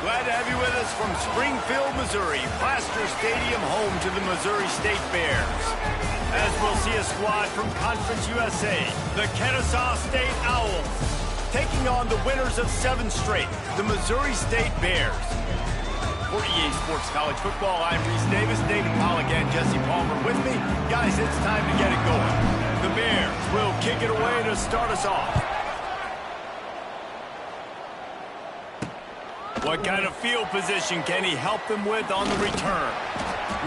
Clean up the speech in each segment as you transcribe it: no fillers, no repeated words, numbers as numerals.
Glad to have you with us from Springfield, Missouri, Plaster Stadium, home to the Missouri State Bears. As we'll see a squad from Conference USA, the Kennesaw State Owls, taking on the winners of 7 straight, the Missouri State Bears. For EA Sports College Football, I'm Reese Davis, David Pollock, and Jesse Palmer with me. Guys, it's time to get it going. The Bears will kick it away to start us off. What kind of field position can he help them with on the return?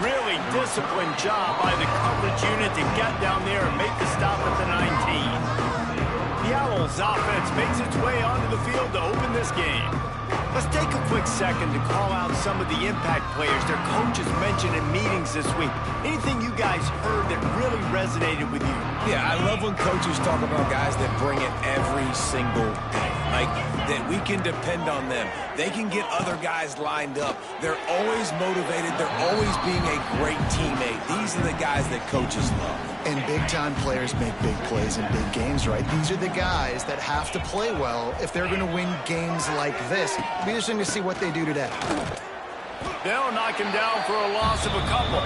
Really disciplined job by the coverage unit to get down there and make the stop at the 19. The Owls offense makes its way onto the field to open this game. Let's take a quick second to call out some of the impact players their coaches mentioned in meetings this week. Anything you guys heard that really resonated with you? Yeah, I love when coaches talk about guys that bring it every single day. Like, that we can depend on them. They can get other guys lined up. They're always motivated. They're always being a great teammate. These are the guys that coaches love. And big-time players make big plays in big games, right? These are the guys that have to play well if they're going to win games like this. It'll be interesting to see what they do today. They'll knock him down for a loss of a couple.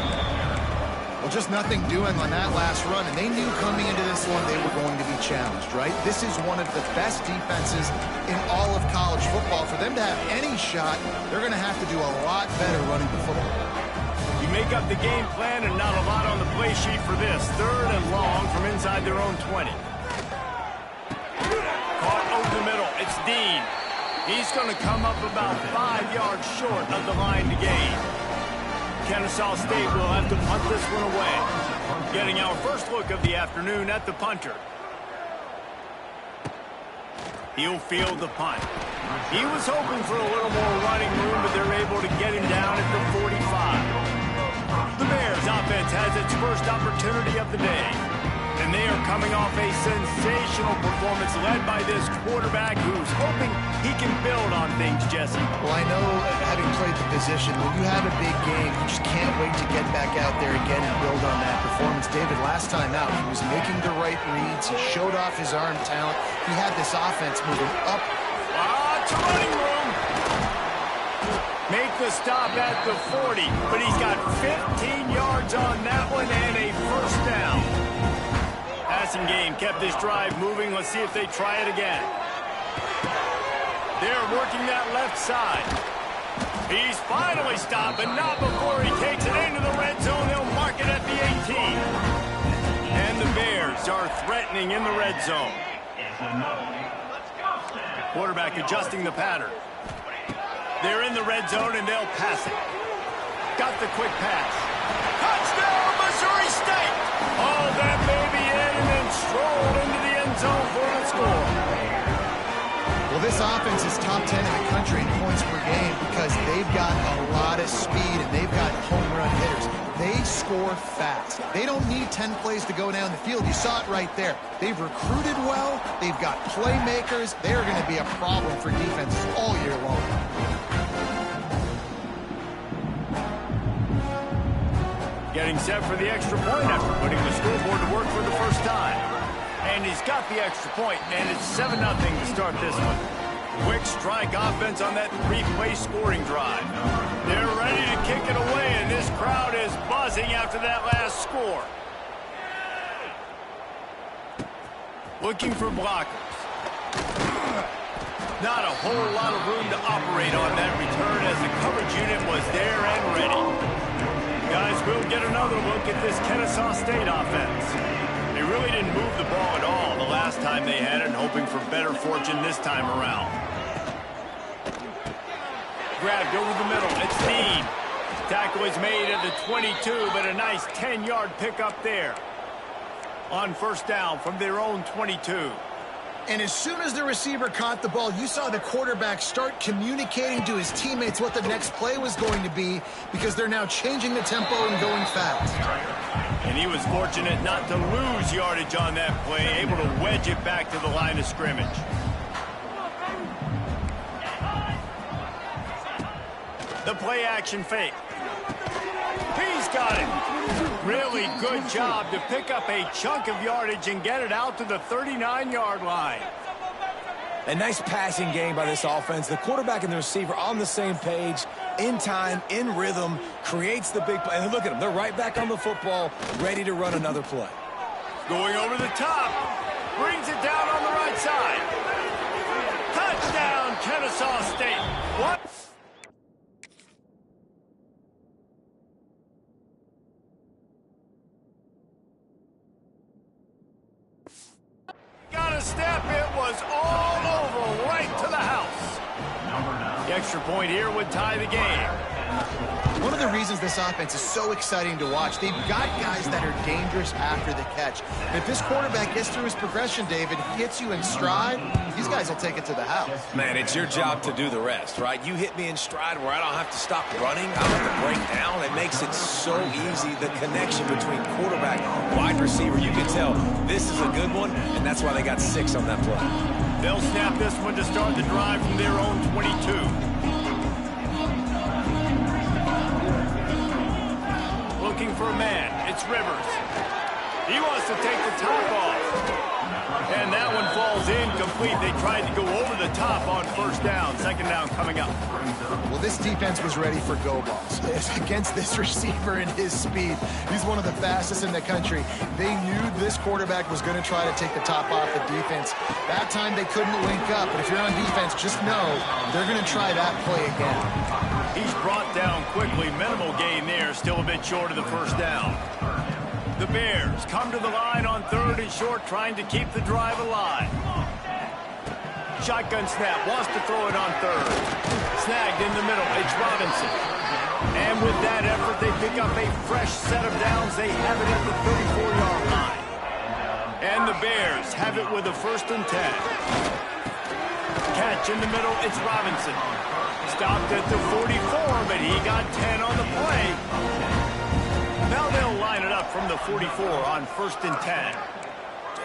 Well, just nothing doing on that last run, and they knew coming into this one they were going to be challenged, right? This is one of the best defenses in all of college football. For them to have any shot, they're going to have to do a lot better running the football. You make up the game plan and not a lot on the play sheet for this. 3rd and long from inside their own 20. Caught over the middle. It's Dean. He's going to come up about 5 yards short of the line to gain. Kennesaw State will have to punt this one away. Getting our first look of the afternoon at the punter. He'll field the punt. He was hoping for a little more running room, but they're able to get him down at the 45. The Bears offense has its first opportunity of the day. And they are coming off a sensational performance led by this quarterback who's hoping he can build on things, Jesse. Well, I know, having played the position, when you have a big game, you just can't wait to get back out there again and build on that performance. David, last time out, he was making the right reads. He showed off his arm talent. He had this offense moving up. To running room. Make the stop at the 40, but he's got 15 yards on that one and a first down. Passing game kept this drive moving. Let's see if they try it again. They're working that left side. He's finally stopped, but not before he takes it into the red zone. They'll mark it at the 18. And the Bears are threatening in the red zone. Quarterback adjusting the pattern. They're in the red zone, and they'll pass it. Got the quick pass. Touchdown, Missouri State! Oh, that baby in and then strolled into the end zone for a score. Well, this offense is top 10 in the country in points per game because they've got a lot of speed and they've got home run hitters. They score fast. They don't need 10 plays to go down the field. You saw it right there. They've recruited well. They've got playmakers. They're going to be a problem for defenses all year long. Getting set for the extra point after putting the scoreboard to work for the first time. And he's got the extra point, and it's 7-0 to start this one. Quick strike offense on that 3-play scoring drive. They're ready to kick it away, and this crowd is buzzing after that last score. Looking for blockers. Not a whole lot of room to operate on that return as the coverage unit was there and ready. Guys, we'll get another look at this Kennesaw State offense. They really didn't move the ball at all the last time they had it, and hoping for better fortune this time around. Grabbed over the middle. It's Dean. Tackle is made at the 22, but a nice 10-yard pickup there. On first down from their own 22. And as soon as the receiver caught the ball, you saw the quarterback start communicating to his teammates what the next play was going to be because they're now changing the tempo and going fast. And he was fortunate not to lose yardage on that play, able to wedge it back to the line of scrimmage. The play action fake. He's got it. Really good job to pick up a chunk of yardage and get it out to the 39-yard line. A nice passing game by this offense. The quarterback and the receiver on the same page, in time, in rhythm, creates the big play. And look at them. They're right back on the football, ready to run another play. Going over the top. Brings it down on the right side. Touchdown, Kennesaw State. What? Got a step. It was all over, right to the house. The extra point here would tie the game. One of the reasons this offense is so exciting to watch, they've got guys that are dangerous after the catch. And if this quarterback gets through his progression, David, hits you in stride, these guys will take it to the house. Man, it's your job to do the rest, right? You hit me in stride where I don't have to stop running. I don't have to break down. It makes it so easy. The connection between quarterback and wide receiver, you can tell this is a good one, and that's why they got 6 on that play. They'll snap this one to start the drive from their own 22. Looking for a man. It's Rivers. He wants to take the top off. And that one falls incomplete. They tried to go over the top on first down. Second down coming up. Well, this defense was ready for go balls. Against this receiver and his speed, he's one of the fastest in the country. They knew this quarterback was going to try to take the top off the defense. That time they couldn't link up. But if you're on defense, just know they're going to try that play again. He's brought down quickly. Minimal gain there. Still a bit short of the first down. The Bears come to the line on 3rd and short, trying to keep the drive alive. Shotgun snap. Wants to throw it on 3rd. Snagged in the middle. It's Robinson. And with that effort, they pick up a fresh set of downs. They have it at the 34-yard line. And the Bears have it with a 1st and 10. Catch in the middle. It's Robinson. Stopped at the 44, but he got 10 on the play. Now they'll line it up from the 44 on 1st and 10.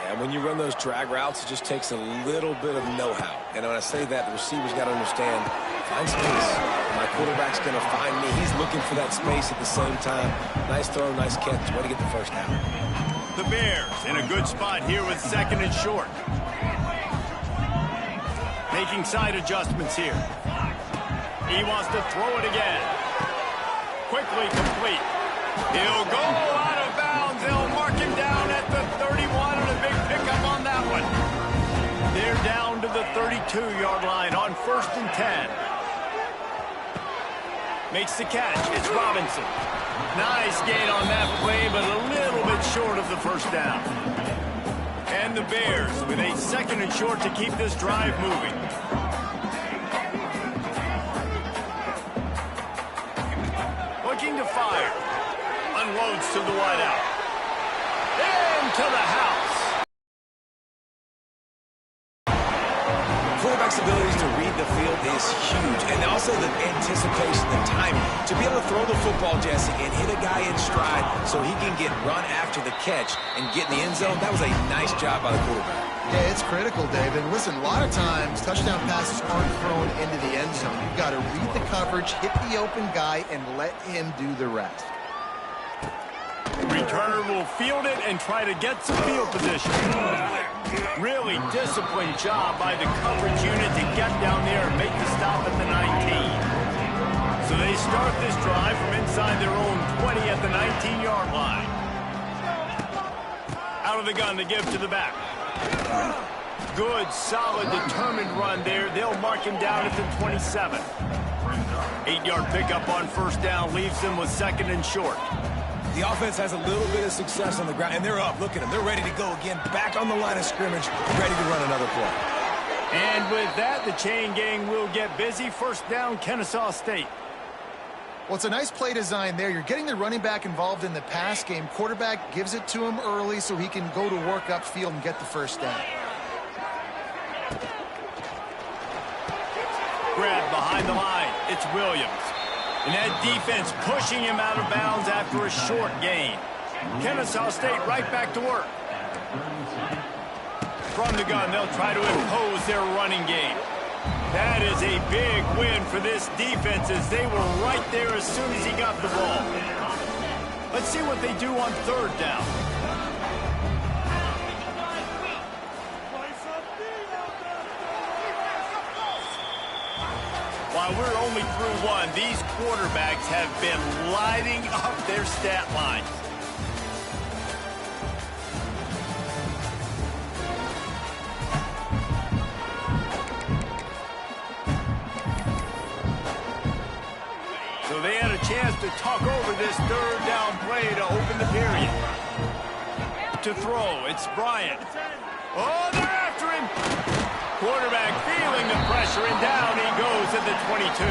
And when you run those drag routes, it just takes a little bit of know-how. And when I say that, the receiver's got to understand, find space. My quarterback's going to find me. He's looking for that space at the same time. Nice throw, nice catch. Way to get the first down. The Bears in a good spot here with 2nd and short. Making side adjustments here. He wants to throw it again. Quickly complete. He'll go out of bounds. They'll mark him down at the 31, and a big pickup on that one. They're down to the 32-yard line on 1st and 10. Makes the catch. It's Robinson. Nice gain on that play, but a little bit short of the first down. And the Bears with a 2nd and short to keep this drive moving. Looking to fire. Unloads to the wideout. Into the house. Quarterback's abilities to read the field is huge. And also the anticipation, the timing. To be able to throw the football, Jesse, and hit a guy in stride so he can get run after the catch and get in the end zone, that was a nice job by the quarterback. Yeah, it's critical, David. Listen, a lot of times touchdown passes aren't thrown into the end zone. You've got to read the coverage, hit the open guy, and let him do the rest. Returner will field it and try to get some field position. Really disciplined job by the coverage unit to get down there and make the stop at the 19. So they start this drive from inside their own 20 at the 19-yard line. Out of the gun to give to the back. Good, solid, determined run there. They'll mark him down at the 27. 8-yard pickup on first down leaves them with 2nd and short. The offense has a little bit of success on the ground, and they're up. Look at them. They're ready to go again. Back on the line of scrimmage, ready to run another play. And with that, the chain gang will get busy. First down, Kennesaw State. Well, it's a nice play design there. You're getting the running back involved in the pass game. Quarterback gives it to him early so he can go to work upfield and get the first down. Grab behind the line. It's Williams. And that defense pushing him out of bounds after a short gain. Kennesaw State right back to work. From the gun, they'll try to impose their running game. That is a big win for this defense as they were right there as soon as he got the ball. Let's see what they do on 3rd down. we're only through one. These quarterbacks have been lighting up their stat lines. So they had a chance to talk over this third down play to open the period. To throw, it's Bryant. Oh, they're after him. Quarterback feeling the pressure, and down he goes at the 22.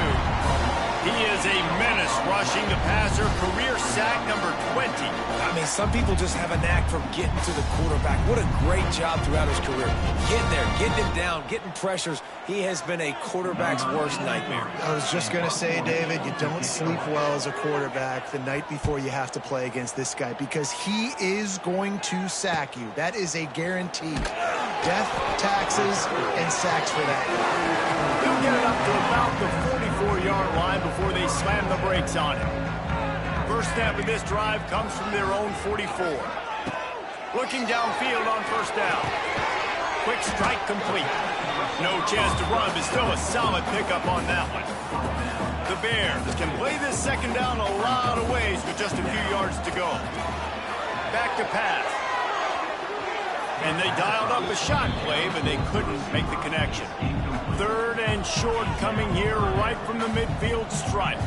He is a menace rushing the passer, career sack number 20. I mean, some people just have a knack for getting to the quarterback. What a great job throughout his career. Getting there, getting him down, getting pressures. He has been a quarterback's worst nightmare. I was just going to say, David, you don't sleep well as a quarterback the night before you have to play against this guy because he is going to sack you. That is a guarantee. Death, taxes, and sacks for that. They'll get it up to about the 44-yard line before they slam the brakes on him. First snap of this drive comes from their own 44. Looking downfield on first down. Quick strike complete. No chance to run, but still a solid pickup on that one. The Bears can play this second down a lot of ways with just a few yards to go. Back to pass. And they dialed up a shot play, but they couldn't make the connection. Third and short coming here right from the midfield stripe.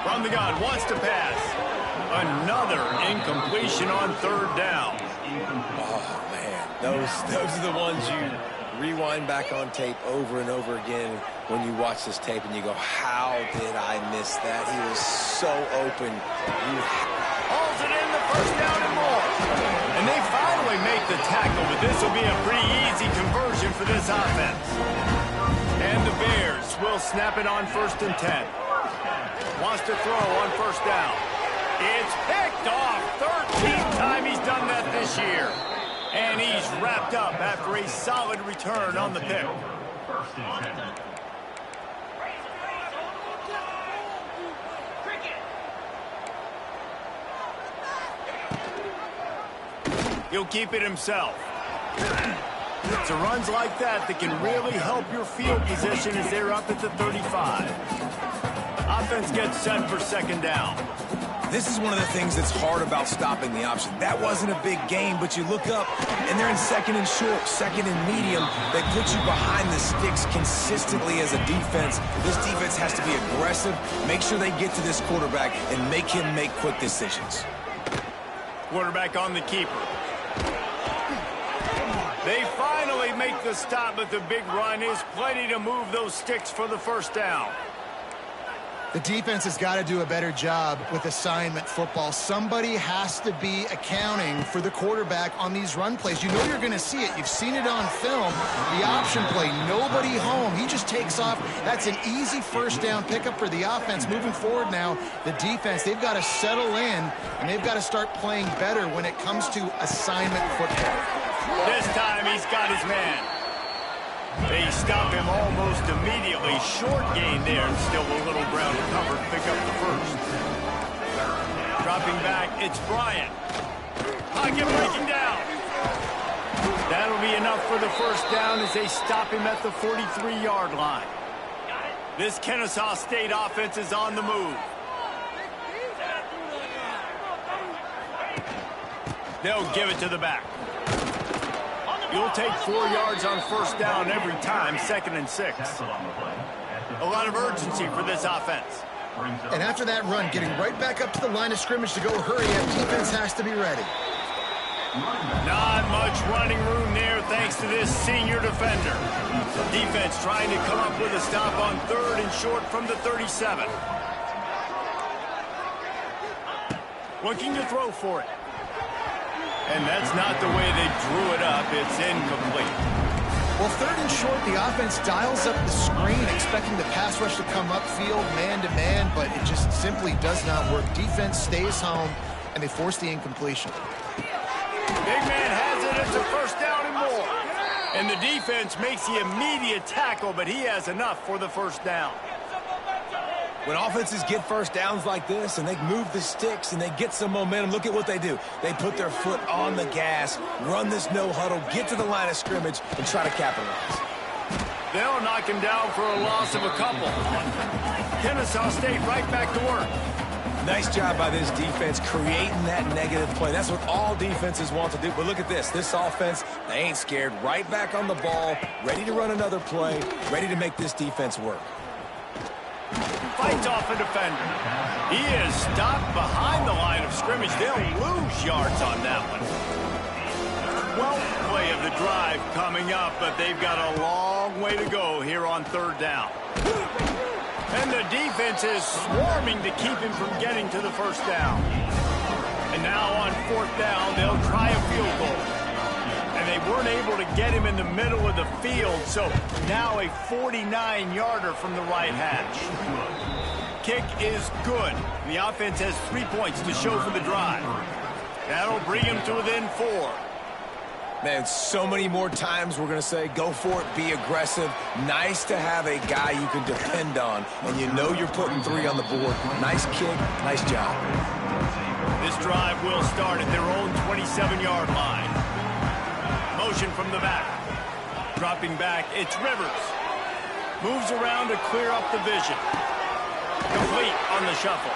From the gun, wants to pass. Another incompletion on third down. Oh, man. Those are the ones you rewind back on tape over and over again when you watch this tape and you go, how did I miss that? He was so open. Hauls it in, the first down and more. And they finally make the tackle, but this will be a pretty easy conversion for this offense. And the Bears will snap it on 1st and 10. Wants to throw on first down. It's picked off. 13th time he's done that this year. And he's wrapped up after a solid return on the pick. He'll keep it himself. It's runs like that that can really help your field position as they're up at the 35. Offense gets set for second down. This is one of the things that's hard about stopping the option. That wasn't a big gain, but you look up, and they're in second and short, second and medium. They put you behind the sticks consistently as a defense. This defense has to be aggressive, make sure they get to this quarterback, and make him make quick decisions. Quarterback on the keeper. They finally make the stop, but the big run is plenty to move those sticks for the first down. The defense has got to do a better job with assignment football. Somebody has to be accounting for the quarterback on these run plays. You know you're going to see it. You've seen it on film. The option play, nobody home. He just takes off. That's an easy first down pickup for the offense. Moving forward now, the defense, they've got to settle in, and they've got to start playing better when it comes to assignment football. This time he's got his man. They stop him almost immediately. Short gain there, and still a little ground covered. Pick up the first. Dropping back, it's Bryant. Pocket breaking down. That'll be enough for the first down as they stop him at the 43-yard line. This Kennesaw State offense is on the move. They'll give it to the back. You'll take 4 yards on first down every time, 2nd and 6. A lot of urgency for this offense. And after that run, getting right back up to the line of scrimmage to go hurry up, defense has to be ready. Not much running room there thanks to this senior defender. Defense trying to come up with a stop on 3rd and short from the 37. Looking to throw for it. And that's not the way they drew it up. It's incomplete. Well, 3rd and short, the offense dials up the screen, expecting the pass rush to come upfield man-to-man, but it just simply does not work. Defense stays home, and they force the incompletion. Big man has it. It's a first down and more. And the defense makes the immediate tackle, but he has enough for the first down. When offenses get first downs like this and they move the sticks and they get some momentum, look at what they do. They put their foot on the gas, run this no huddle, get to the line of scrimmage, and try to capitalize. They'll knock him down for a loss of a couple. Kennesaw State right back to work. Nice job by this defense creating that negative play. That's what all defenses want to do. But look at this. This offense, they ain't scared. Right back on the ball, ready to run another play, ready to make this defense work. Fights off a defender. He is stopped behind the line of scrimmage. They'll lose yards on that one. 12th play of the drive coming up, but they've got a long way to go here on third down. And the defense is swarming to keep him from getting to the first down. And now on fourth down, they'll try a field goal. And they weren't able to get him in the middle of the field, so now a 49-yarder from the right hash. Kick is good. The offense has 3 points to show for the drive. That'll bring him to within 4. Man, so many more times we're going to say, go for it, be aggressive. Nice to have a guy you can depend on, and you know you're putting 3 on the board. Nice kick, nice job. This drive will start at their own 27-yard line. Motion from the back. Dropping back, it's Rivers. Moves around to clear up the vision. Complete on the shuffle.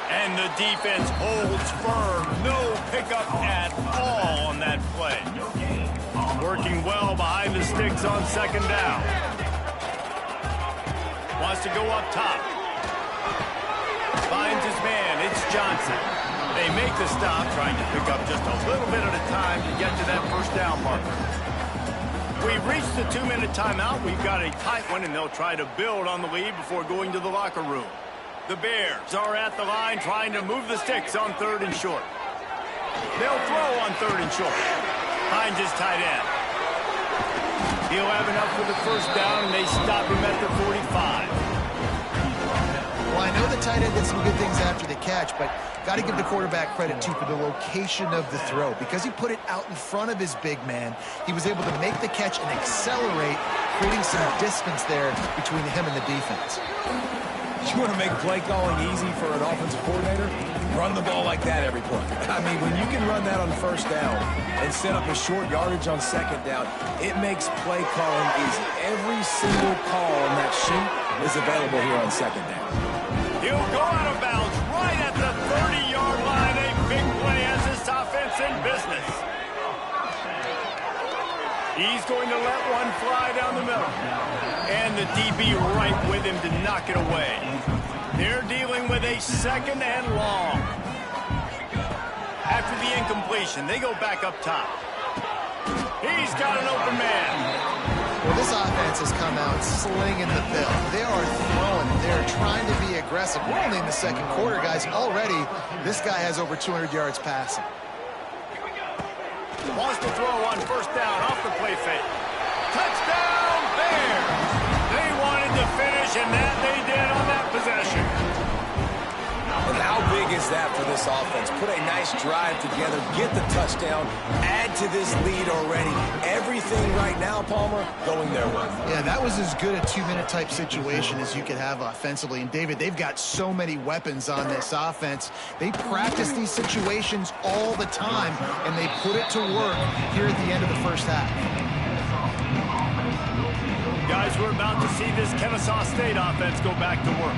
And the defense holds firm. No pickup at all on that play. Working well behind the sticks on second down. Wants to go up top. Finds his man. It's Johnson. They make the stop, trying to pick up just a little bit at a time to get to that first down marker. We've reached the 2-minute timeout. We've got a tight one, and they'll try to build on the lead before going to the locker room. The Bears are at the line trying to move the sticks on 3rd and short. They'll throw on 3rd and short. Finds his tight end. He'll have enough for the first down, and they stop him at the 45. Well, I know the tight end did some good things after the catch, but got to give the quarterback credit, too, for the location of the throw. Because he put it out in front of his big man, he was able to make the catch and accelerate, creating some distance there between him and the defense. You want to make play calling easy for an offensive coordinator? Run the ball like that every play. I mean, when you can run that on first down and set up a short yardage on second down, it makes play calling easy. Every single call on that sheet is available here on second down. He'll go out of bounds right at the 30-yard line. A big play has this offense in business. He's going to let one fly down the middle. And the DB right with him to knock it away. They're dealing with a second and long. After the incompletion, they go back up top. He's got an open man. Well, this offense has come out slinging the bill. They are throwing. They're trying to be aggressive. We're only in the second quarter, guys. Already, this guy has over 200 yards passing. Wants to throw on first down off the play fake. Touchdown, Bears! They wanted to finish, and that they did on that possession. And how big is that for this offense? Put a nice drive together, get the touchdown, add to this lead already. Everything right now, Palmer, going their way. Yeah, that was as good a 2-minute type situation as you could have offensively. And, David, they've got so many weapons on this offense. They practice these situations all the time, and they put it to work here at the end of the first half. Guys, we're about to see this Kennesaw State offense go back to work.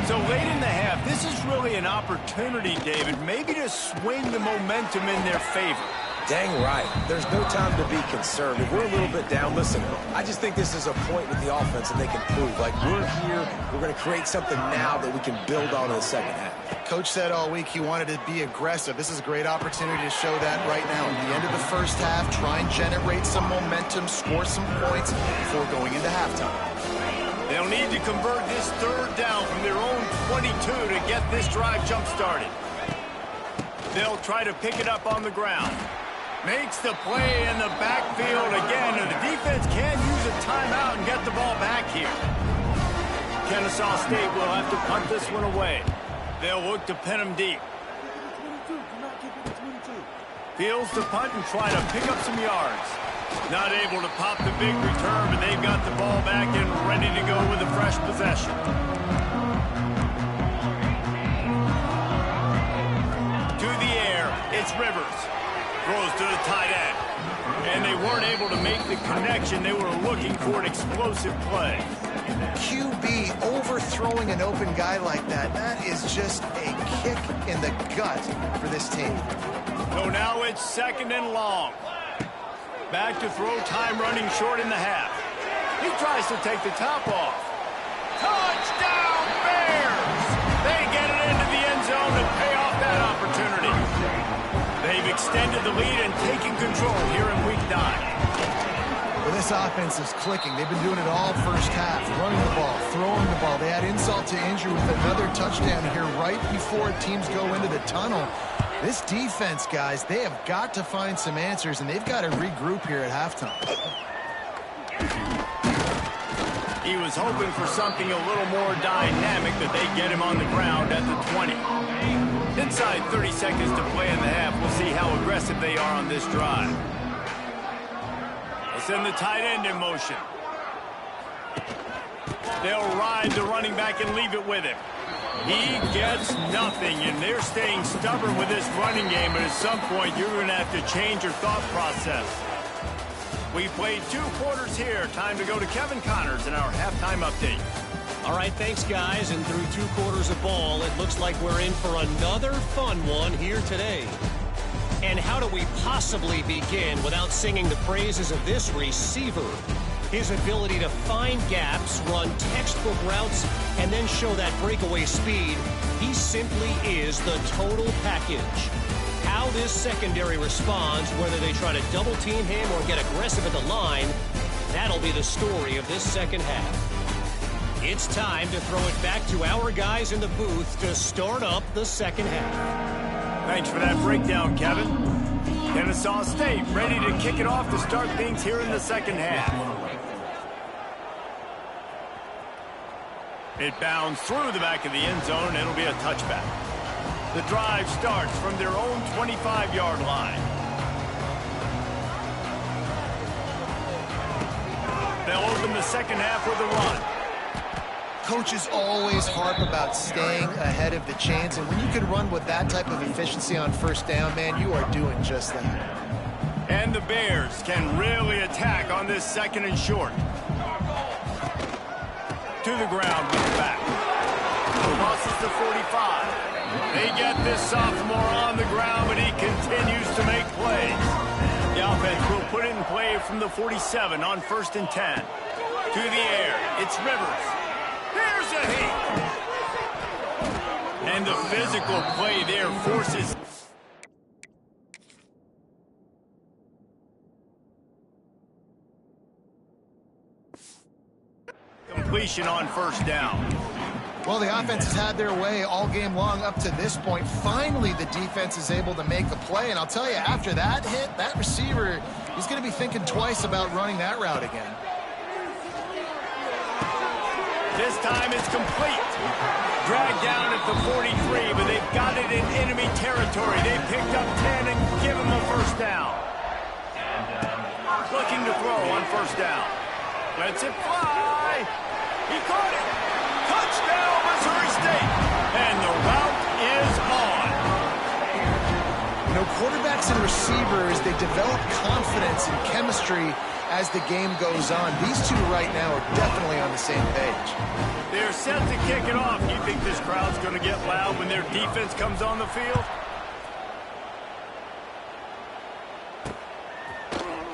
So late in the half, this is really an opportunity, David, maybe to swing the momentum in their favor. Dang right. There's no time to be conservative. We're a little bit down. Listen, I just think this is a point with the offense that they can prove. Like, we're here, we're going to create something now that we can build on in the second half. Coach said all week he wanted to be aggressive. This is a great opportunity to show that right now. At the end of the first half, try and generate some momentum, score some points before going into halftime. They'll need to convert this third down from their own 22 to get this drive jump-started. They'll try to pick it up on the ground. Makes the play in the backfield again, and the defense can use a timeout and get the ball back here. Kennesaw State will have to punt this one away. They'll look to pin him deep. Fields to punt and try to pick up some yards. Not able to pop the big return, but they've got the ball back and ready to go with a fresh possession. To the air, it's Rivers. Throws to the tight end. And they weren't able to make the connection. They were looking for an explosive play. QB overthrowing an open guy like that, that is just a kick in the gut for this team. So now it's 2nd and long. Back to throw, time running short in the half. He tries to take the top off. Touchdown, Bears! They get it into the end zone to pay off that opportunity. They've extended the lead and taken control here in Week 9. Well, this offense is clicking. They've been doing it all first half, running the ball, throwing the ball. They add insult to injury with another touchdown here right before teams go into the tunnel. This defense, guys, they have got to find some answers, and they've got to regroup here at halftime. He was hoping for something a little more dynamic, that they get him on the ground at the 20. Inside 30 seconds to play in the half. We'll see how aggressive they are on this drive. They'll send the tight end in motion. They'll ride the running back and leave it with him. He gets nothing, and they're staying stubborn with this running game, but at some point you're going to have to change your thought process. We played 2 quarters here. Time to go to Kevin Connors in our halftime update. All right, thanks, guys. And through 2 quarters of ball, it looks like we're in for another fun one here today. And how do we possibly begin without singing the praises of this receiver? His ability to find gaps, run textbook routes, and then show that breakaway speed. He simply is the total package. How this secondary responds, whether they try to double team him or get aggressive at the line, that'll be the story of this second half. It's time to throw it back to our guys in the booth to start up the second half. Thanks for that breakdown, Kevin. Kennesaw State ready to kick it off to start things here in the second half. It bounds through the back of the end zone. It'll be a touchback. The drive starts from their own 25-yard line. They'll open the second half with a run. Coaches always harp about staying ahead of the chains, and when you can run with that type of efficiency on first down, man, you are doing just that. And the Bears can really attack on this 2nd and short. To the ground with the back. Crosses the 45. They get this sophomore on the ground, but he continues to make plays. The offense will put it in play from the 47 on 1st and 10. To the air, it's Rivers. Here's a hit. And the physical play there forces... completion on 1st down. Well, the offense has had their way all game long up to this point. Finally, the defense is able to make a play. And I'll tell you, after that hit, that receiver, he's going to be thinking twice about running that route again. This time it's complete. Dragged down at the 43, but they've got it in enemy territory. They picked up 10 and give him a 1st down. Looking to throw on 1st down. Lets it fly. He caught it. Touchdown, Missouri State. And the route is on. You know, quarterbacks and receivers, they develop confidence and chemistry as the game goes on. These two right now are definitely on the same page. They're set to kick it off. You think this crowd's going to get loud when their defense comes on the field?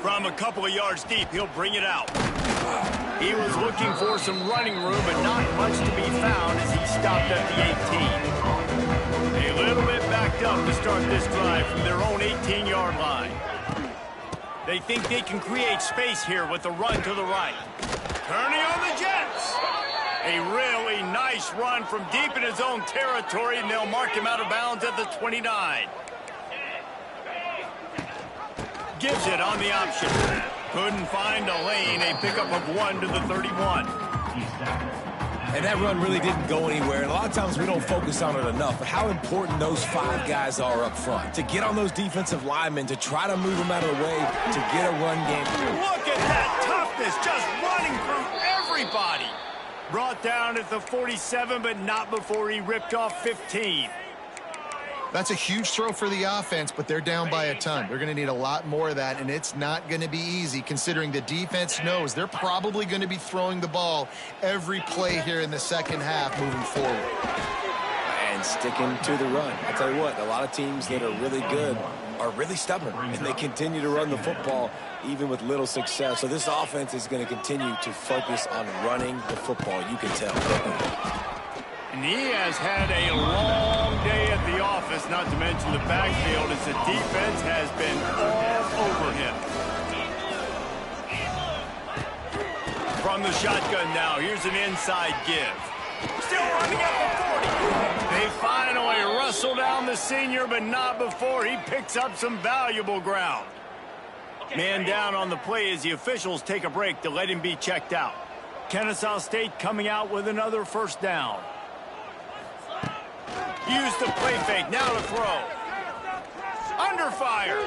From a couple of yards deep, he'll bring it out. He was looking for some running room, but not much to be found as he stopped at the 18. A little bit backed up to start this drive from their own 18-yard line. They think they can create space here with the run to the right. Turning on the Jets. A really nice run from deep in his own territory, and they'll mark him out of bounds at the 29. Gives it on the option. Couldn't find a lane. A pickup of 1 to the 31. And that run really didn't go anywhere. And a lot of times we don't focus on it enough. But how important those 5 guys are up front. To get on those defensive linemen, to try to move them out of the way, to get a run game. Look at that toughness, just running through everybody. Brought down at the 47, but not before he ripped off 15. That's a huge throw for the offense, but they're down by a ton. They're going to need a lot more of that, and it's not going to be easy considering the defense knows they're probably going to be throwing the ball every play here in the second half moving forward. And sticking to the run. I'll tell you what, a lot of teams that are really good are really stubborn, and they continue to run the football even with little success. So this offense is going to continue to focus on running the football. You can tell. And he has had a long day at the office, not to mention the backfield, as the defense has been all over him. From the shotgun now, here's an inside give. Still running at the 40. They finally wrestle down the senior, but not before he picks up some valuable ground. Man down on the play as the officials take a break to let him be checked out. Kennesaw State coming out with another first down. Use the play fake, now to throw. Under fire.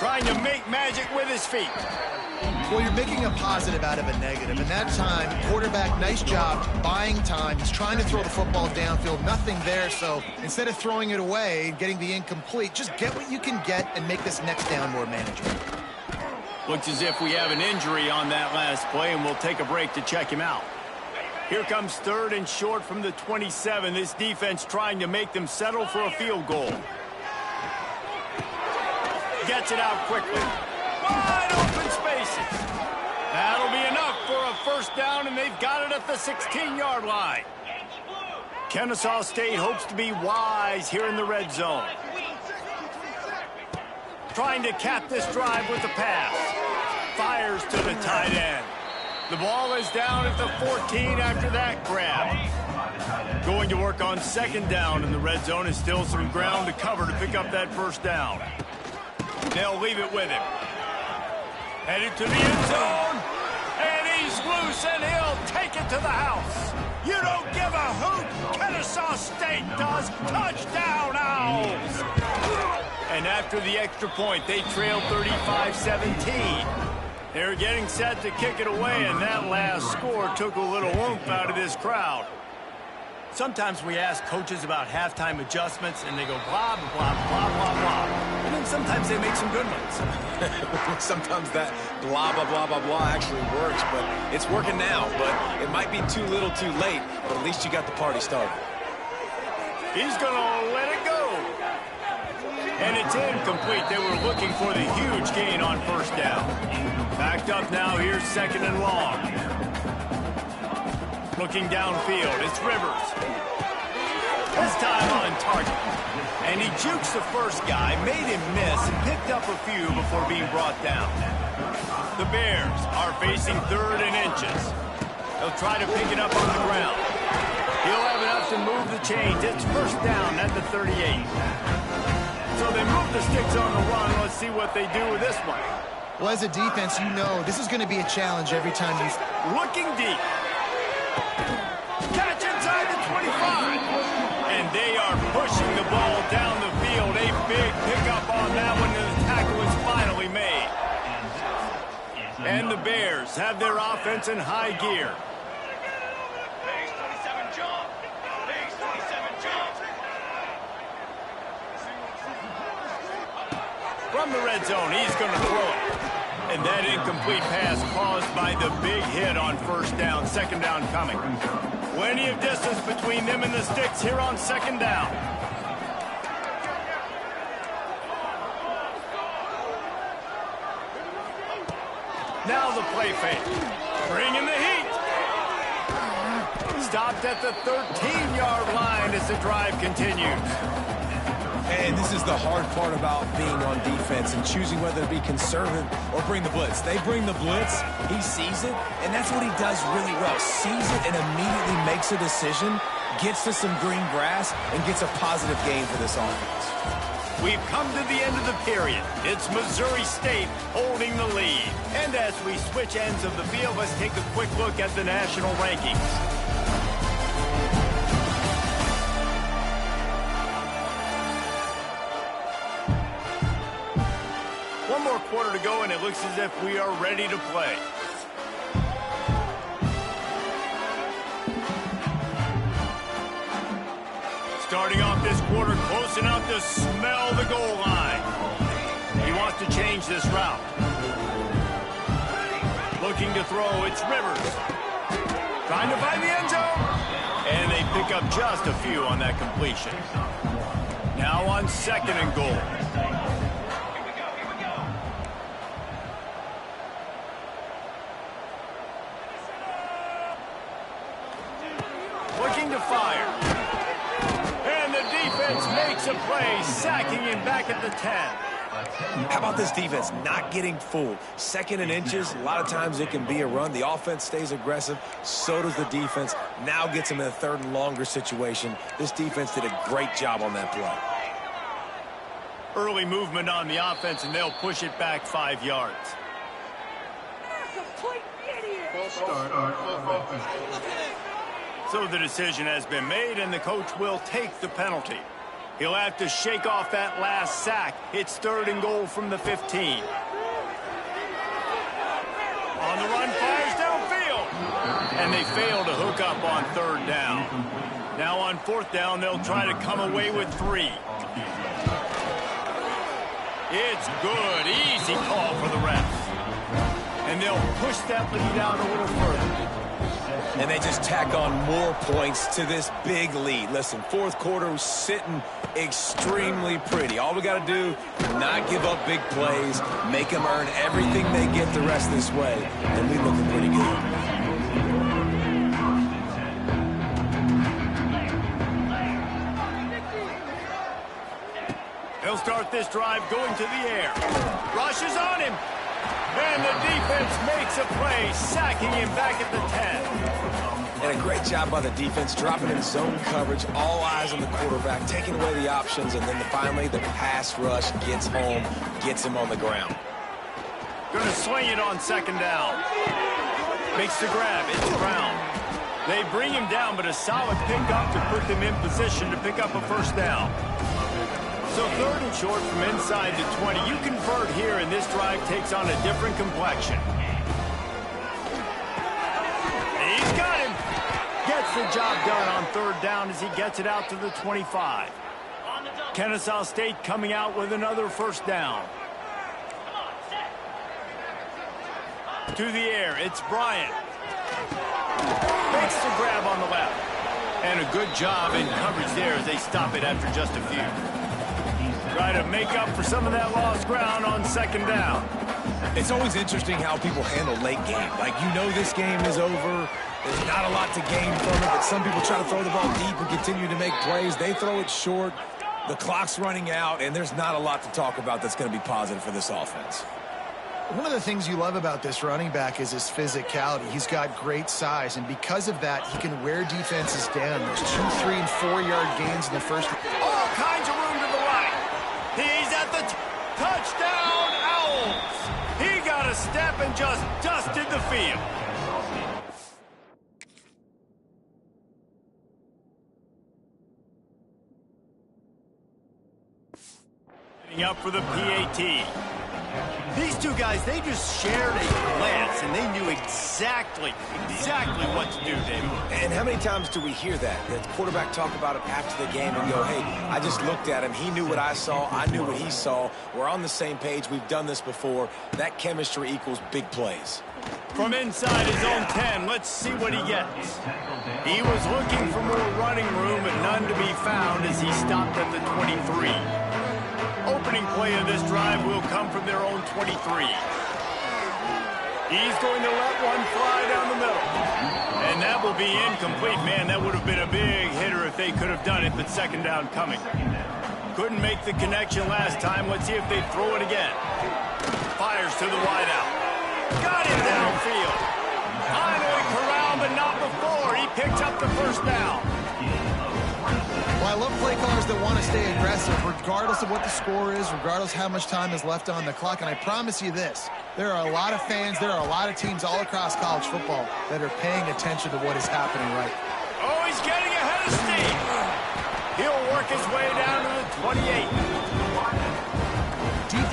Trying to make magic with his feet. Well, you're making a positive out of a negative. And that time, quarterback, nice job buying time. He's trying to throw the football downfield. Nothing there, so instead of throwing it away, getting the incomplete, just get what you can get and make this next down more manageable. Looks as if we have an injury on that last play, and we'll take a break to check him out. Here comes 3rd and short from the 27. This defense trying to make them settle for a field goal. Gets it out quickly. Wide open spaces. That'll be enough for a first down, and they've got it at the 16-yard line. Kennesaw State hopes to be wise here in the red zone. Trying to cap this drive with the pass. Fires to the tight end. The ball is down at the 14 after that grab. Going to work on 2nd down in the red zone, and still some ground to cover to pick up that first down. They'll leave it with him. Headed to the end zone, and he's loose, and he'll take it to the house. You don't give a hoot. Kennesaw State does. Touchdown, Owls. And after the extra point, they trail 35-17. They're getting set to kick it away, and that last score took a little oomph out of this crowd. Sometimes we ask coaches about halftime adjustments, and they go blah, blah, blah, blah, blah, blah. And then sometimes they make some good ones. Sometimes that blah, blah, blah, blah, blah actually works, but it's working now. But it might be too little too late, but at least you got the party started. He's going to let it go. And it's incomplete. They were looking for the huge gain on first down. Backed up now, here's 2nd and long. Looking downfield, it's Rivers. This time on target. And he jukes the first guy, made him miss, and picked up a few before being brought down. The Bears are facing 3rd and inches. They'll try to pick it up on the ground. He'll have enough to move the chains. It's first down at the 38. So they move the sticks on the run. Let's see what they do with this one. Well, as a defense, you know this is going to be a challenge every time you... Looking deep. Catch inside the 25. And they are pushing the ball down the field. A big pickup on that one, and the tackle is finally made. And the Bears have their offense in high gear. From the red zone, he's going to throw it. And that incomplete pass caused by the big hit on first down. 2nd down coming. Plenty of distance between them and the sticks here on 2nd down. Now the play fake. Bringing the heat. Stopped at the 13-yard line as the drive continues. And this is the hard part about being on defense and choosing whether to be conservative or bring the blitz. They bring the blitz, he sees it, and that's what he does really well. Sees it and immediately makes a decision, gets to some green grass, and gets a positive gain for this offense. We've come to the end of the period. It's Missouri State holding the lead. And as we switch ends of the field, let's take a quick look at the national rankings. One more quarter to go, and it looks as if we are ready to play. Starting off this quarter close enough to smell the goal line. He wants to change this route. Looking to throw, it's Rivers. Trying to find the end zone. And they pick up just a few on that completion. Now on 2nd and goal. Looking to fire. And the defense makes a play, sacking him back at the 10. How about this defense not getting fooled? 2nd and inches, a lot of times it can be a run. The offense stays aggressive, so does the defense. Now gets them in a 3rd and longer situation. This defense did a great job on that play. Early movement on the offense, and they'll push it back 5 yards. So the decision has been made, and the coach will take the penalty. He'll have to shake off that last sack. It's 3rd and goal from the 15. On the run, fires downfield. And they fail to hook up on 3rd down. Now on 4th down, they'll try to come away with 3. It's good. Easy call for the refs. And they'll push that lead out a little further. And they just tack on more points to this big lead. Listen, 4th quarter was sitting extremely pretty. All we got to do, not give up big plays, make them earn everything they get the rest of this way, and we looking pretty good. He'll start this drive going to the air. Rushes on him. And the defense makes a play, sacking him back at the 10. And a great job by the defense, dropping in zone coverage, all eyes on the quarterback, taking away the options, and then finally the pass rush gets home, gets him on the ground. Going to swing it on 2nd down. Makes the grab. It's Brown. They bring him down, but a solid pickup to put them in position to pick up a 1st down. So 3rd and short from inside the 20. You convert here, and this drive takes on a different complexion. He's got him. Gets the job done on 3rd down as he gets it out to the 25. Kennesaw State coming out with another 1st down. To the air, it's Bryant. Makes the grab on the left. And a good job in coverage there as they stop it after just a few. Try to make up for some of that lost ground on 2nd down. It's always interesting how people handle late game. Like, you know this game is over. There's not a lot to gain from it, but some people try to throw the ball deep and continue to make plays. They throw it short. The clock's running out, and there's not a lot to talk about that's going to be positive for this offense. One of the things you love about this running back is his physicality. He's got great size, and because of that, he can wear defenses down. There's 2, 3, and 4-yard gains in the first. All kinds of room to the right. He's at the touchdown, Owls. He got a step and just dusted the field. Setting up for the PAT. These two guys, they just shared a glance, and they knew exactly what to do, David. And how many times do we hear that? The quarterback talk about it after the game and go, hey, I just looked at him. He knew what I saw. I knew what he saw. We're on the same page. We've done this before. That chemistry equals big plays. From inside his own 10, let's see what he gets. He was looking for more running room, but none to be found as he stopped at the 23. Opening play of this drive will come from their own 23. He's going to let one fly down the middle. And that will be incomplete. Man, that would have been a big hitter if they could have done it, but 2nd down coming. Couldn't make the connection last time. Let's see if they throw it again. Fires to the wideout. Got him downfield. Finally corralled, but not before. He picked up the 1st down. Well, I love play callers that want to stay aggressive, regardless of what the score is, regardless how much time is left on the clock. And I promise you this, there are a lot of fans, there are a lot of teams all across college football that are paying attention to what is happening right. Oh, he's getting ahead of steam. He'll work his way down to the 28.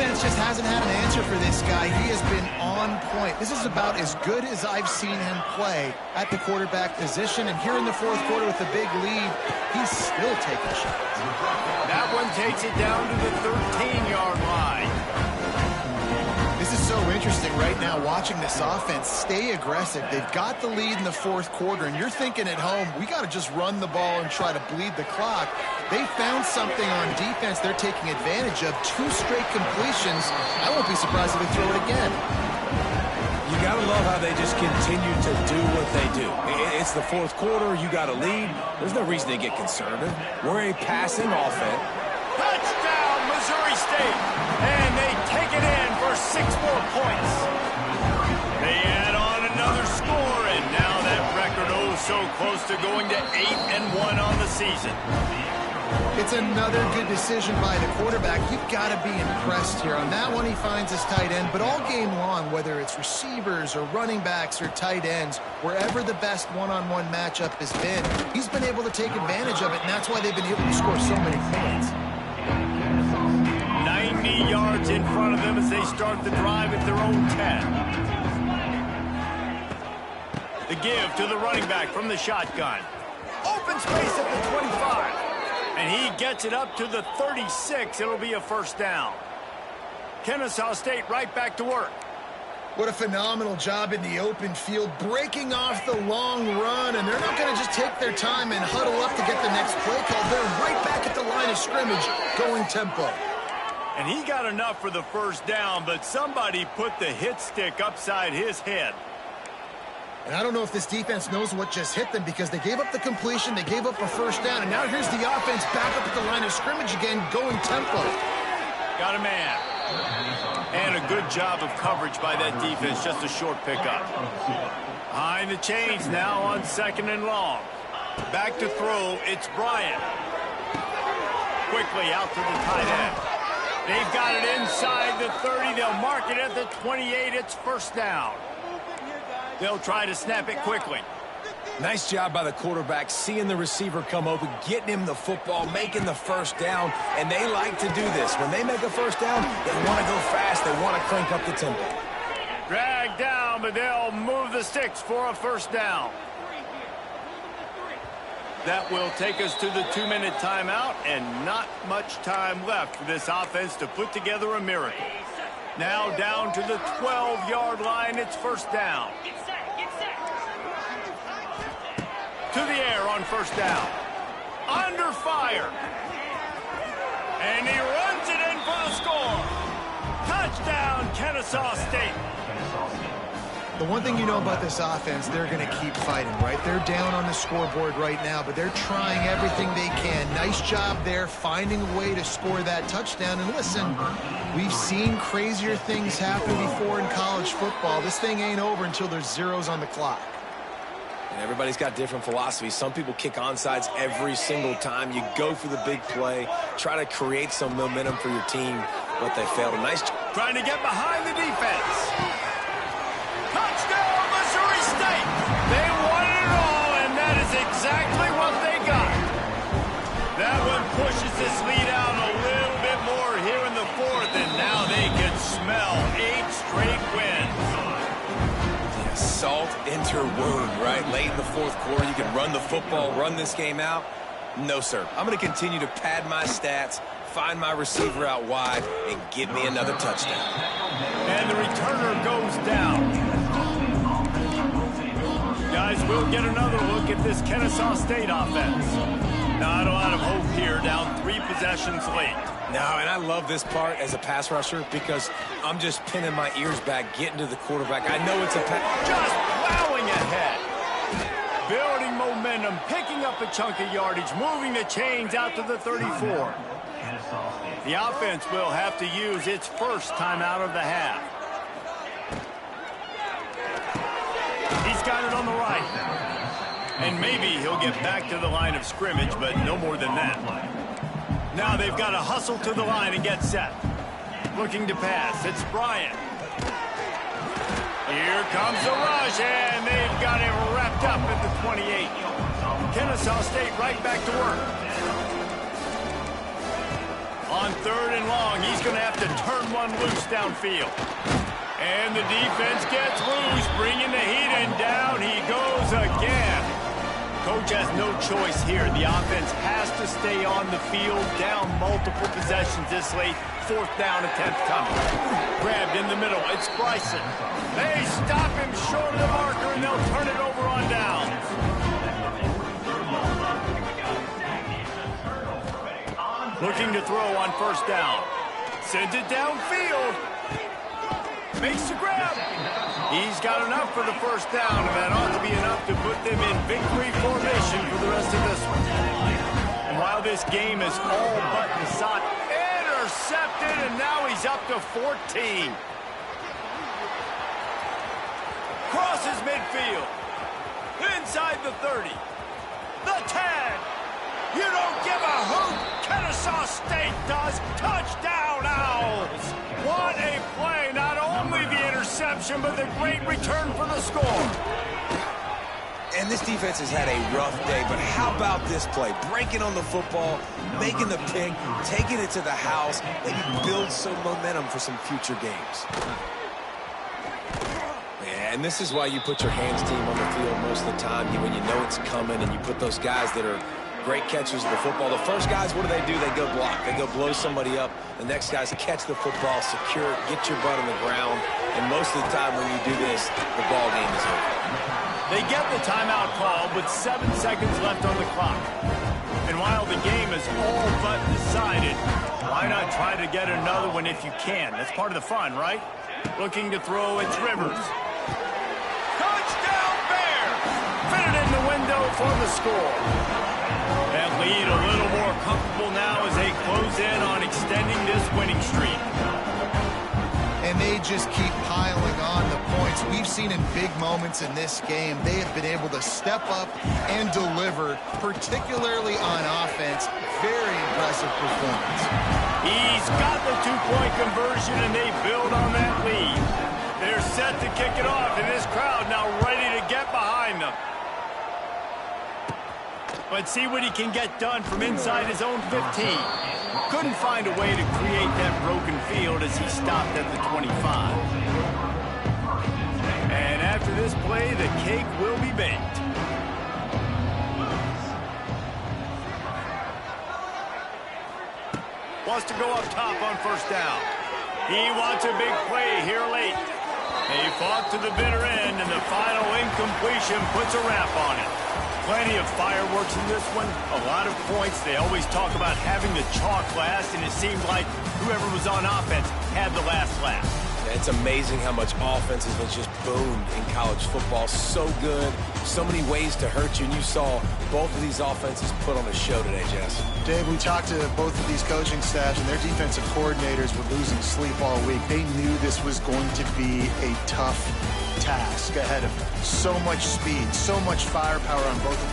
defense just hasn't had an answer for this guy. He has been on point. This is about as good as I've seen him play at the quarterback position. And here in the fourth quarter with the big lead, he's still taking shots. That one takes it down to the 13-yard line. This is so interesting right now watching this offense stay aggressive. They've got the lead in the fourth quarter, and you're thinking at home, we got to just run the ball and try to bleed the clock. They found something on defense they're taking advantage of. 2 straight completions. I won't be surprised if they throw it again. You got to love how they just continue to do what they do. It's the fourth quarter. You got a lead. There's no reason to get conservative. We're a passing offense. Touchdown, Missouri State. And they take it in for 6 more points. They add on another score, and now that record so close to going to 8-1 on the season. It's another good decision by the quarterback. You've got to be impressed here. On that one, he finds his tight end. But all game long, whether it's receivers or running backs or tight ends, wherever the best one-on-one matchup has been, he's been able to take advantage of it, and that's why they've been able to score so many points. 90 yards in front of them as they start the drive at their own 10. The give to the running back from the shotgun. Open space at the 25. And he gets it up to the 36. It'll be a first down. Kennesaw State right back to work. What a phenomenal job in the open field, breaking off the long run, and they're not going to just take their time and huddle up to get the next play call. They're right back at the line of scrimmage, going tempo. And he got enough for the first down, but somebody put the hit stick upside his head. And I don't know if this defense knows what just hit them, because they gave up the completion, they gave up a first down, and now here's the offense back up at the line of scrimmage again, going tempo. Got a man. And a good job of coverage by that defense, just a short pickup. Behind the chains now on 2nd and long. Back to throw, it's Bryant. Quickly out to the tight end. They've got it inside the 30, they'll mark it at the 28, it's first down. They'll try to snap it quickly. Nice job by the quarterback, seeing the receiver come open, getting him the football, making the first down, and they like to do this. When they make a first down, they want to go fast, they want to crank up the tempo. Dragged down, but they'll move the sticks for a first down. That will take us to the 2-minute timeout, and not much time left for this offense to put together a miracle. Now down to the 12-yard line, it's first down. To the air on first down. Under fire. And he runs it in for the score. Touchdown, Kennesaw State. The one thing you know about this offense, they're going to keep fighting, right? They're down on the scoreboard right now, but they're trying everything they can. Nice job there, finding a way to score that touchdown. And listen, we've seen crazier things happen before in college football. This thing ain't over until there's zeros on the clock. And everybody's got different philosophies. Some people kick onside every single time. You go for the big play, try to create some momentum for your team, but they failed. A nice job. Trying to get behind the defense. Touchdown, Missouri State! They wanted it all, and that is exactly what they got. That one pushes this lead out a little bit more here in the fourth, and now they can smell 8 straight wins. Yeah, salt into wound, right? Late in the fourth quarter, you can run the football, run this game out. No, sir. I'm going to continue to pad my stats, find my receiver out wide, and get me another touchdown. And the returner goes down. Guys, we'll get another look at this Kennesaw State offense. Not a lot of hope here, down 3 possessions late. No, and I love this part as a pass rusher because I'm just pinning my ears back, getting to the quarterback. I know it's a pass. Just plowing ahead. Building momentum, picking up a chunk of yardage, moving the chains out to the 34. The offense will have to use its first timeout of the half. He's got it on the right. And maybe he'll get back to the line of scrimmage, but no more than that. Now they've got to hustle to the line and get set. Looking to pass. It's Bryant. Here comes the rush, and they've got it wrapped up at the 28. Kennesaw State right back to work. On 3rd and long, he's going to have to turn one loose downfield. And the defense gets loose, bringing the heat in. Down he goes again. Coach has no choice here. The offense has to stay on the field, down multiple possessions this late. 4th down attempt coming. Grabbed in the middle. It's Bryson. They stop him short of the marker, and they'll turn it over on down. Looking to throw on 1st down. Sends it downfield. Makes the grab. He's got enough for the 1st down, and that ought to be enough to put them in victory formation for the rest of this one. And while this game is all but decided, intercepted, and now he's up to 14. Crosses midfield. Inside the 30. The 10. You don't give a hoot. Kennesaw State does. Touchdown, Owls. What a play. Not only the interception, but the great return for the score. And this defense has had a rough day, but how about this play? Breaking on the football, making the pick, taking it to the house, maybe build some momentum for some future games. Yeah, and this is why you put your hands team on the field most of the time, when you know it's coming, and you put those guys that are great catchers of the football. The first guys, what do? They go block. They go blow somebody up. The next guys catch the football, secure it, get your butt on the ground. And most of the time when you do this, the ball game is over. They get the timeout call with 7 seconds left on the clock. And while the game is all but decided, why not try to get another one if you can? That's part of the fun, right? Looking to throw, it's Rivers. Touchdown Bears! Fit it in the window for the score. That lead a little more comfortable now as they close in on extending this winning streak. And they just keep piling on the points. We've seen in big moments in this game, they have been able to step up and deliver, particularly on offense. Very impressive performance. He's got the 2-point conversion, and they build on that lead. They're set to kick it off, and this crowd now ready to get behind them. But see what he can get done from inside his own 15. Couldn't find a way to create that broken field as he stopped at the 25. And after this play, the cake will be baked. Wants to go up top on 1st down. He wants a big play here late. They fought to the bitter end, and the final incompletion puts a wrap on it. Plenty of fireworks in this one, a lot of points. They always talk about having the chalk last, and it seemed like whoever was on offense had the last laugh. It's amazing how much offense has just boomed in college football. So good, so many ways to hurt you, and you saw both of these offenses put on a show today, Jess. Dave, we talked to both of these coaching staffs, and their defensive coordinators were losing sleep all week. They knew this was going to be a tough task ahead of them. So much speed, so much firepower on both of these